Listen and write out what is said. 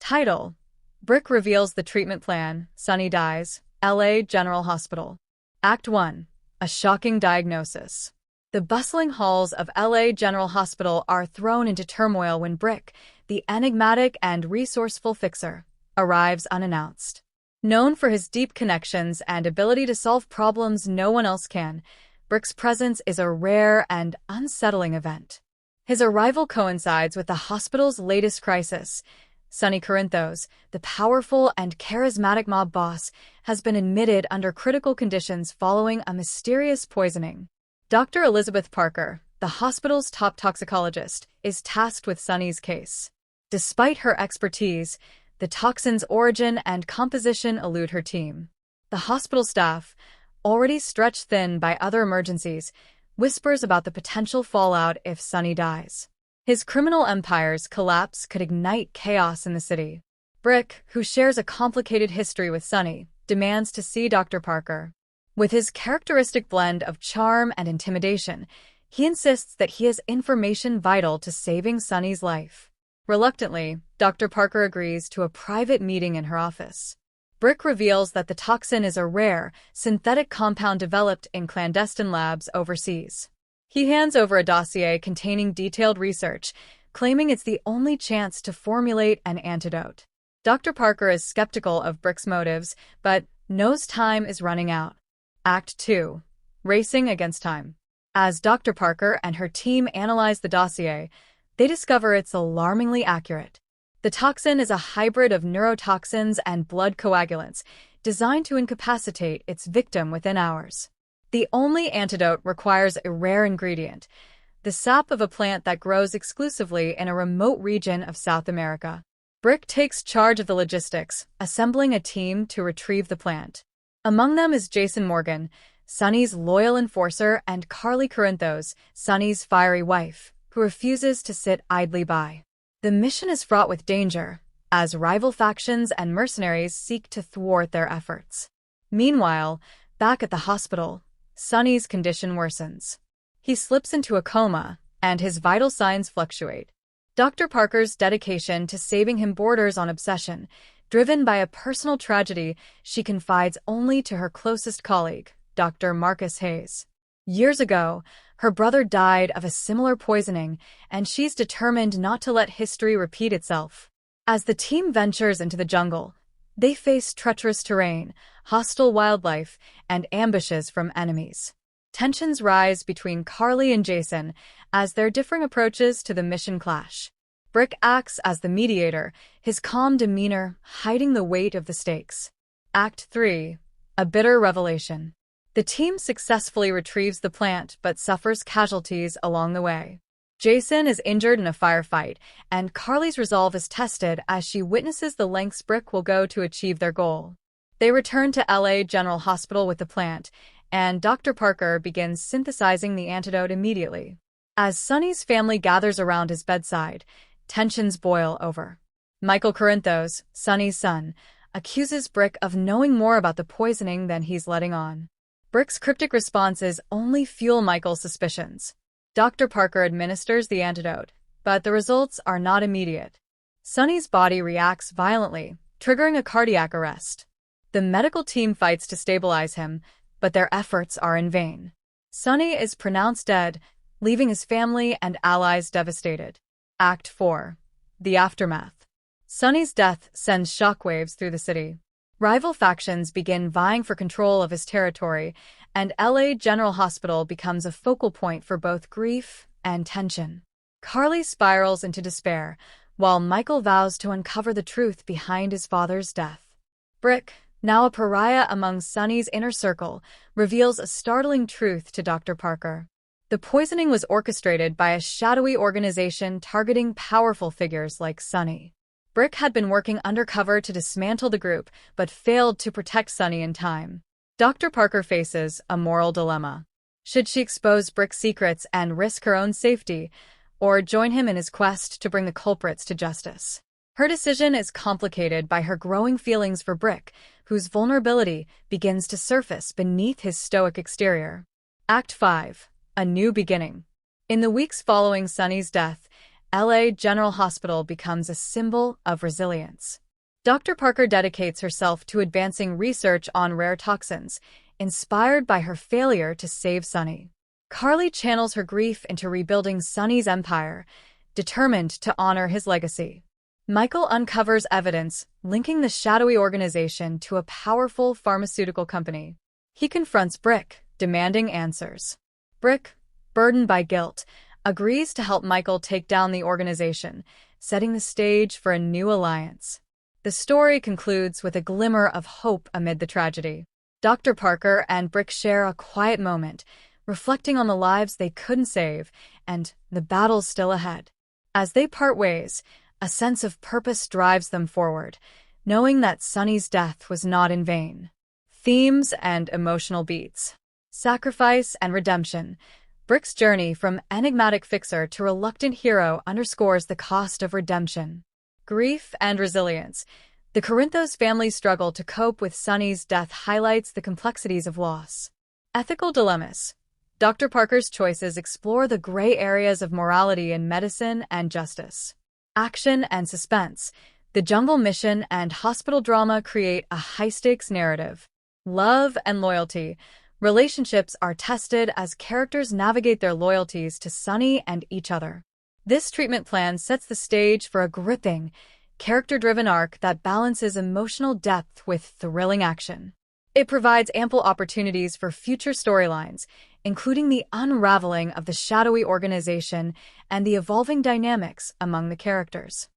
Title: Brick reveals the treatment plan, Sonny dies, LA General Hospital. Act 1. A shocking diagnosis. The bustling halls of LA General Hospital are thrown into turmoil when Brick, the enigmatic and resourceful fixer, arrives unannounced. Known for his deep connections and ability to solve problems no one else can, Brick's presence is a rare and unsettling event. His arrival coincides with the hospital's latest crisis. Sonny Corinthos, the powerful and charismatic mob boss, has been admitted under critical conditions following a mysterious poisoning. Dr. Elizabeth Parker, the hospital's top toxicologist, is tasked with Sonny's case. Despite her expertise, the toxin's origin and composition elude her team. The hospital staff, already stretched thin by other emergencies, whispers about the potential fallout if Sonny dies. His criminal empire's collapse could ignite chaos in the city. Brick, who shares a complicated history with Sonny, demands to see Dr. Parker. With his characteristic blend of charm and intimidation, he insists that he has information vital to saving Sonny's life. Reluctantly, Dr. Parker agrees to a private meeting in her office. Brick reveals that the toxin is a rare, synthetic compound developed in clandestine labs overseas. He hands over a dossier containing detailed research, claiming it's the only chance to formulate an antidote. Dr. Parker is skeptical of Brick's motives, but knows time is running out. Act 2. Racing against time. As Dr. Parker and her team analyze the dossier, they discover it's alarmingly accurate. The toxin is a hybrid of neurotoxins and blood coagulants, designed to incapacitate its victim within hours. The only antidote requires a rare ingredient, the sap of a plant that grows exclusively in a remote region of South America. Brick takes charge of the logistics, assembling a team to retrieve the plant. Among them is Jason Morgan, Sonny's loyal enforcer, and Carly Corinthos, Sonny's fiery wife, who refuses to sit idly by. The mission is fraught with danger, as rival factions and mercenaries seek to thwart their efforts. Meanwhile, back at the hospital, Sonny's condition worsens. He slips into a coma, and his vital signs fluctuate. Dr. Parker's dedication to saving him borders on obsession. Driven by a personal tragedy, she confides only to her closest colleague, Dr. Marcus Hayes. Years ago, her brother died of a similar poisoning, and she's determined not to let history repeat itself. As the team ventures into the jungle, they face treacherous terrain, hostile wildlife, and ambushes from enemies. Tensions rise between Carly and Jason as their differing approaches to the mission clash. Brick acts as the mediator, his calm demeanor hiding the weight of the stakes. Act 3. A bitter revelation. The team successfully retrieves the plant but suffers casualties along the way. Jason is injured in a firefight, and Carly's resolve is tested as she witnesses the lengths Brick will go to achieve their goal. They return to LA General Hospital with the plant, and Dr. Parker begins synthesizing the antidote immediately. As Sonny's family gathers around his bedside, tensions boil over. Michael Corinthos, Sonny's son, accuses Brick of knowing more about the poisoning than he's letting on. Brick's cryptic responses only fuel Michael's suspicions. Dr. Parker administers the antidote, but the results are not immediate. Sonny's body reacts violently, triggering a cardiac arrest. The medical team fights to stabilize him, but their efforts are in vain. Sonny is pronounced dead, leaving his family and allies devastated. Act 4. The aftermath. Sonny's death sends shockwaves through the city. Rival factions begin vying for control of his territory, and LA General Hospital becomes a focal point for both grief and tension. Carly spirals into despair, while Michael vows to uncover the truth behind his father's death. Brick, now a pariah among Sonny's inner circle, reveals a startling truth to Dr. Parker. The poisoning was orchestrated by a shadowy organization targeting powerful figures like Sonny. Brick had been working undercover to dismantle the group, but failed to protect Sonny in time. Dr. Parker faces a moral dilemma. Should she expose Brick's secrets and risk her own safety, or join him in his quest to bring the culprits to justice? Her decision is complicated by her growing feelings for Brick, whose vulnerability begins to surface beneath his stoic exterior. Act 5. A new beginning. In the weeks following Sonny's death, LA General Hospital becomes a symbol of resilience. Dr. Parker dedicates herself to advancing research on rare toxins, inspired by her failure to save Sonny. Carly channels her grief into rebuilding Sonny's empire, determined to honor his legacy. Michael uncovers evidence linking the shadowy organization to a powerful pharmaceutical company. He confronts Brick, demanding answers. Brick, burdened by guilt, agrees to help Michael take down the organization, setting the stage for a new alliance. The story concludes with a glimmer of hope amid the tragedy. Dr. Parker and Brick share a quiet moment, reflecting on the lives they couldn't save and the battles still ahead. As they part ways, a sense of purpose drives them forward, knowing that Sonny's death was not in vain. Themes and emotional beats. Sacrifice and redemption. Brick's journey from enigmatic fixer to reluctant hero underscores the cost of redemption. Grief and resilience. The Corinthos family's struggle to cope with Sonny's death highlights the complexities of loss. Ethical dilemmas. Dr. Parker's choices explore the gray areas of morality in medicine and justice. Action and suspense. The jungle mission and hospital drama create a high-stakes narrative. Love and loyalty. Relationships are tested as characters navigate their loyalties to Sonny and each other. This treatment plan sets the stage for a gripping, character-driven arc that balances emotional depth with thrilling action. It provides ample opportunities for future storylines, including the unraveling of the shadowy organization and the evolving dynamics among the characters.